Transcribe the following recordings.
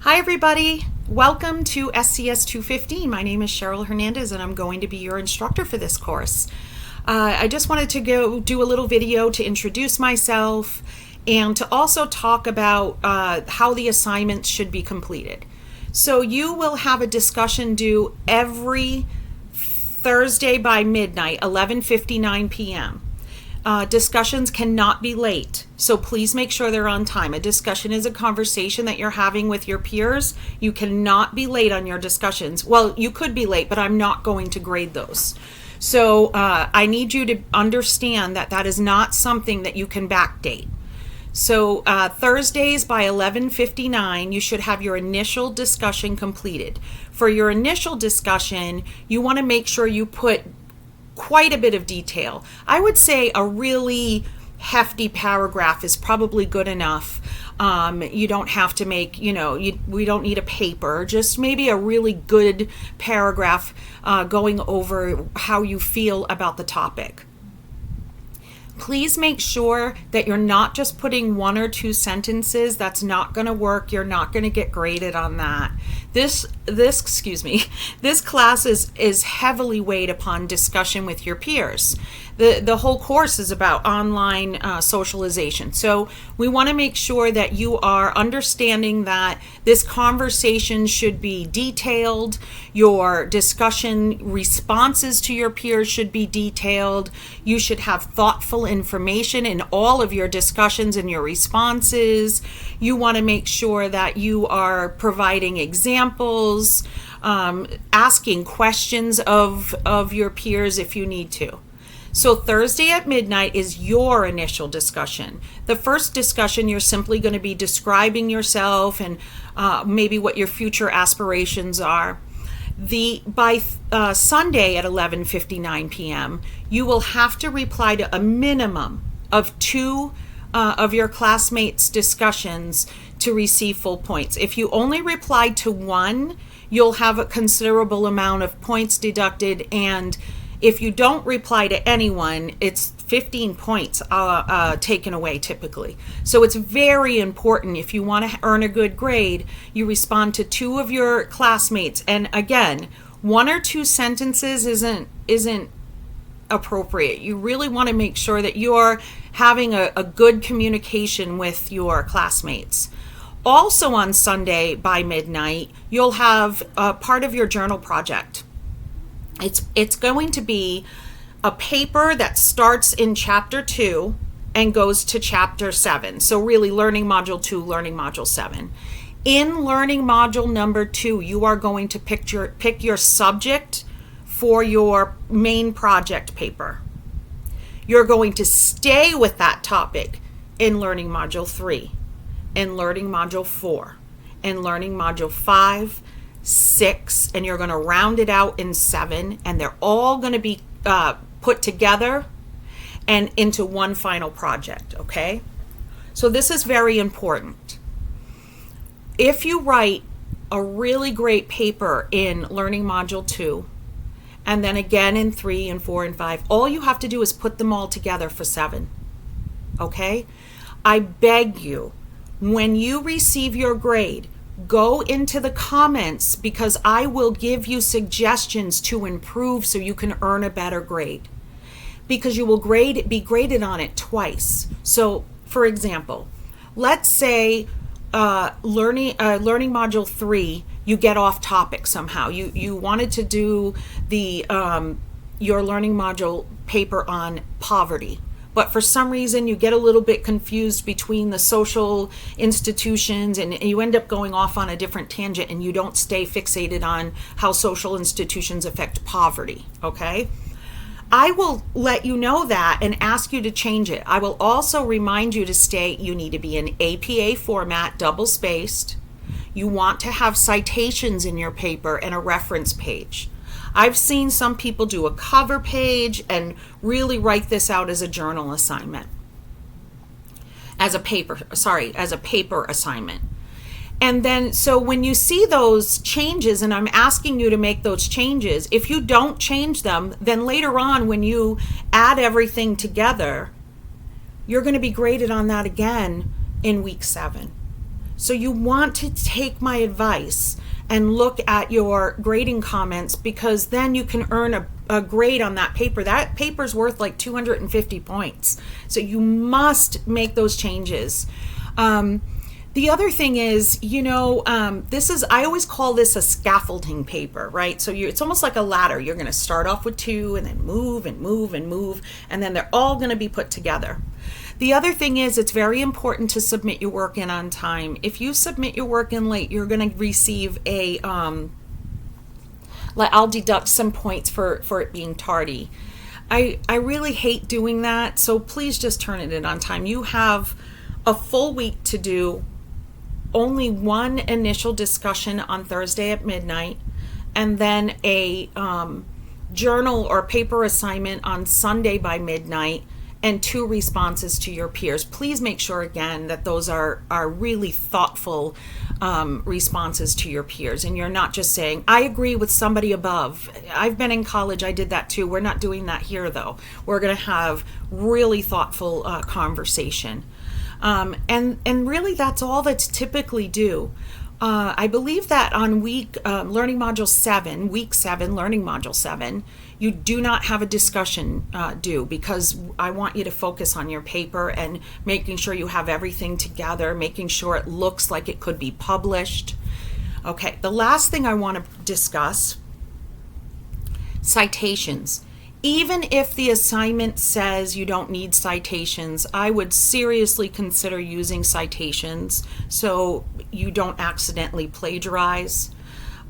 Hi everybody, welcome to SCS 215. My name is Cheryl Hernandez and I'm going to be your instructor for this course. I just wanted to go do a little video to introduce myself and to also talk about how the assignments should be completed. So you will have a discussion due every Thursday by midnight, 11:59 p.m. Discussions cannot be late, so please make sure they're on time. A discussion is a conversation that you're having with your peers. You cannot be late on your discussions. Well, you could be late, but I'm not going to grade those. So I need you to understand that that is not something that you can backdate. So Thursdays by 11:59, you should have your initial discussion completed. For your initial discussion, you want to make sure you put quite a bit of detail. I would say a really hefty paragraph is probably good enough. You don't have to make, we don't need a paper, just maybe a really good paragraph going over how you feel about the topic. Please make sure that you're not just putting one or two sentences. That's not going to work. You're not going to get graded on that. This class is heavily weighed upon discussion with your peers. The whole course is about online socialization. So we want to make sure that you are understanding that this conversation should be detailed. Your discussion responses to your peers should be detailed. You should have thoughtful information in all of your discussions and your responses. You want to make sure that you are providing examples, asking questions of your peers if you need to. So Thursday at midnight is your initial discussion. The first discussion, you're simply going to be describing yourself and maybe what your future aspirations are. By Sunday at 11:59 p.m., you will have to reply to a minimum of two of your classmates' discussions to receive full points. If you only reply to one, you'll have a considerable amount of points deducted, and if you don't reply to anyone, it's 15 points taken away typically. So it's very important, if you want to earn a good grade, you respond to two of your classmates. And again, one or two sentences isn't appropriate. You really want to make sure that you're having a good communication with your classmates. Also on Sunday by midnight, you'll have part of your journal project. It's going to be a paper that starts in chapter 2 and goes to chapter 7. So really learning module 2, learning module 7. In learning module number 2, you are going to pick your subject for your main project paper. You're going to stay with that topic in learning module 3, in learning module 4, in learning module 5, 6, and you're going to round it out in 7, and they're all going to be put together and into one final project, okay? So this is very important. If you write a really great paper in learning module 2, and then again in 3 and 4 and 5, all you have to do is put them all together for 7, okay? I beg you, when you receive your grade, go into the comments, because I will give you suggestions to improve so you can earn a better grade, because you will be graded on it twice. So for example, let's say learning module 3, you get off topic somehow. You wanted to do your learning module paper on poverty, but for some reason you get a little bit confused between the social institutions and you end up going off on a different tangent and you don't stay fixated on how social institutions affect poverty, okay? I will let you know that and ask you to change it. I will also remind you to state you need to be in APA format, double-spaced. You want to have citations in your paper and a reference page. I've seen some people do a cover page and really write this out as a journal assignment, as a paper assignment. And then, so when you see those changes, and I'm asking you to make those changes, if you don't change them, then later on when you add everything together, you're going to be graded on that again in week 7. So you want to take my advice and look at your grading comments, because then you can earn a grade on that paper. That paper's worth like 250 points. So you must make those changes. The other thing is, I always call this a scaffolding paper, right? So it's almost like a ladder. You're going to start off with 2 and then move and move and move, and then they're all going to be put together. The other thing is, it's very important to submit your work in on time. If you submit your work in late, you're going to receive I'll deduct some points for it being tardy. I really hate doing that, so please just turn it in on time. You have a full week to do only one initial discussion on Thursday at midnight, and then a journal or paper assignment on Sunday by midnight, and 2 responses to your peers. Please make sure again that those are really thoughtful responses to your peers, and you're not just saying, I agree with somebody above. I've been in college, I did that too. We're not doing that here though. We're going to have really thoughtful conversation. And really that's all that's typically due. I believe that on week 7, learning module 7, you do not have a discussion due, because I want you to focus on your paper and making sure you have everything together, making sure it looks like it could be published. Okay, the last thing I want to discuss, citations. Even if the assignment says you don't need citations, I would seriously consider using citations so you don't accidentally plagiarize.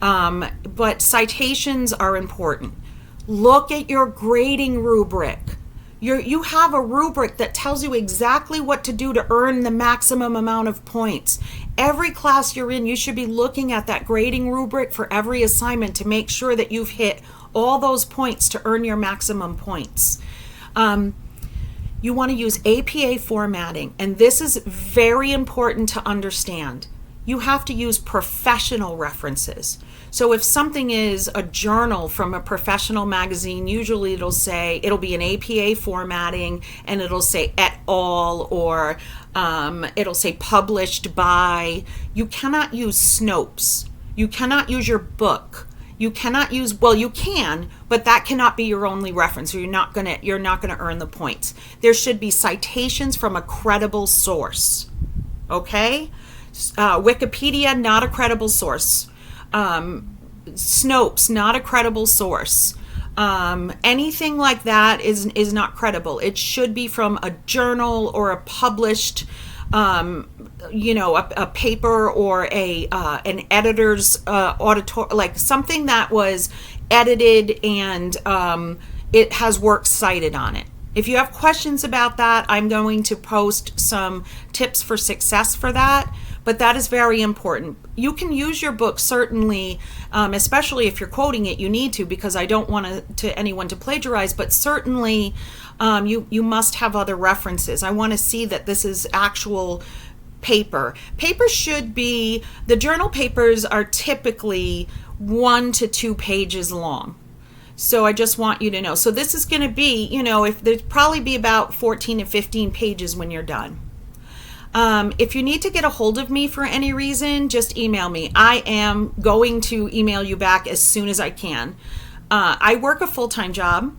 But citations are important. Look at your grading rubric. You have a rubric that tells you exactly what to do to earn the maximum amount of points. Every class you're in, you should be looking at that grading rubric for every assignment to make sure that you've hit all those points to earn your maximum points. You want to use APA formatting, and this is very important to understand. You have to use professional references. So if something is a journal from a professional magazine, usually it'll be an APA formatting, and it'll say et al, or it'll say published by. You cannot use Snopes. You cannot use your book. You cannot use, well, you can, but that cannot be your only reference, or you're not gonna earn the points. There should be citations from a credible source. Okay? Wikipedia, not a credible source. Snopes, not a credible source. Anything like that is not credible. It should be from a journal or a published, a paper, or an editor's like something that was edited and it has works cited on it. If you have questions about that, I'm going to post some tips for success for that. But that is very important. You can use your book, certainly, especially if you're quoting it, you need to, because I don't want anyone to plagiarize, but certainly you must have other references. I want to see that this is actual paper. Paper should be, the journal papers are typically 1 to 2 pages long. So I just want you to know. So this is going to be, if there'd probably be about 14 to 15 pages when you're done. If you need to get a hold of me for any reason, just email me. I am going to email you back as soon as I can. I work a full-time job.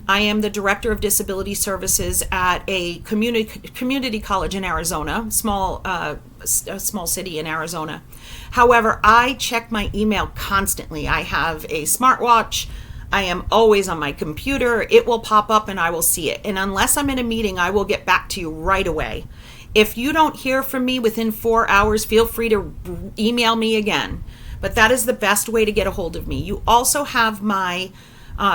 I am the Director of Disability Services at a community college in Arizona, a small city in Arizona. However, I check my email constantly. I have a smartwatch. I am always on my computer. It will pop up and I will see it. And unless I'm in a meeting, I will get back to you right away. If you don't hear from me within 4 hours, feel free to email me again. But that is the best way to get a hold of me. You also have my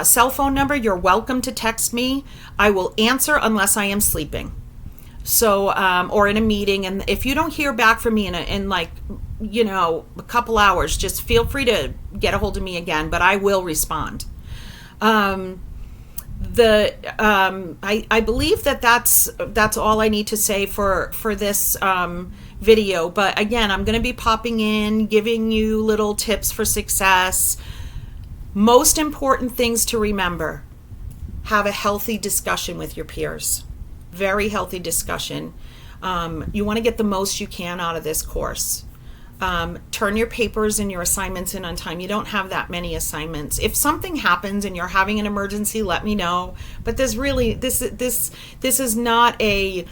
cell phone number. You're welcome to text me. I will answer unless I am sleeping. So, or in a meeting. And if you don't hear back from me in a couple hours, just feel free to get a hold of me again, but I will respond. I believe that's all I need to say for this video. But again, I'm going to be popping in, giving you little tips for success. Most important things to remember: have a healthy discussion with your peers. Very healthy discussion. You want to get the most you can out of this course. Turn your papers and your assignments in on time. You don't have that many assignments. If something happens and you're having an emergency, let me know. But this is not a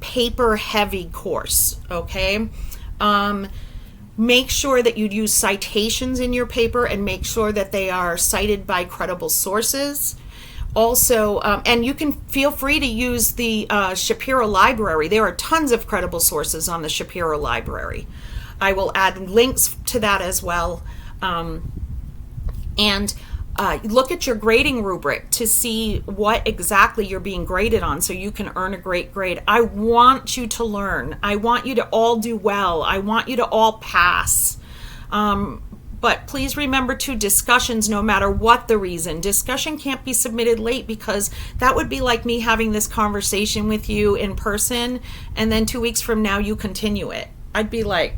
paper heavy course, okay? Make sure that you use citations in your paper and make sure that they are cited by credible sources. Also, and you can feel free to use the Shapiro Library. There are tons of credible sources on the Shapiro Library. I will add links to that as well. And look at your grading rubric to see what exactly you're being graded on so you can earn a great grade. I want you to learn. I want you to all do well. I want you to all pass. But please remember to discussions, no matter what the reason. Discussion can't be submitted late because that would be like me having this conversation with you in person and then 2 weeks from now you continue it. I'd be like,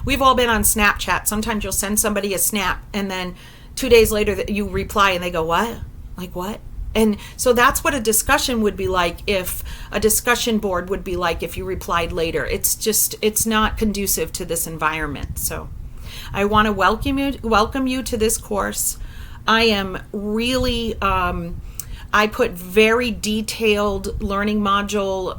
we've all been on Snapchat. Sometimes you'll send somebody a snap and then 2 days later you reply and they go, what? Like what? And so that's what a discussion would be like, if a discussion board would be like if you replied later. It's not conducive to this environment. So I want to welcome you to this course. I am really, I put very detailed learning module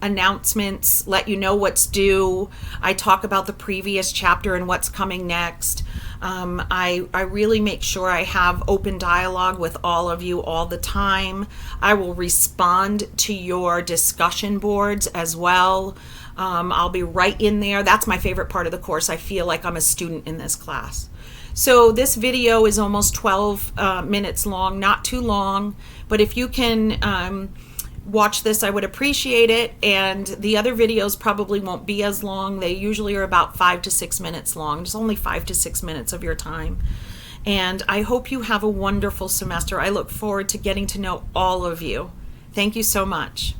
announcements, let you know what's due. I talk about the previous chapter and what's coming next. I really make sure I have open dialogue with all of you all the time. I will respond to your discussion boards as well. I'll be right in there. That's my favorite part of the course. I feel like I'm a student in this class. So this video is almost 12 minutes long, not too long, but if you can watch this, I would appreciate it. And the other videos probably won't be as long. They usually are about 5 to 6 minutes long. It's only 5 to 6 minutes of your time. And I hope you have a wonderful semester. I look forward to getting to know all of you. Thank you so much.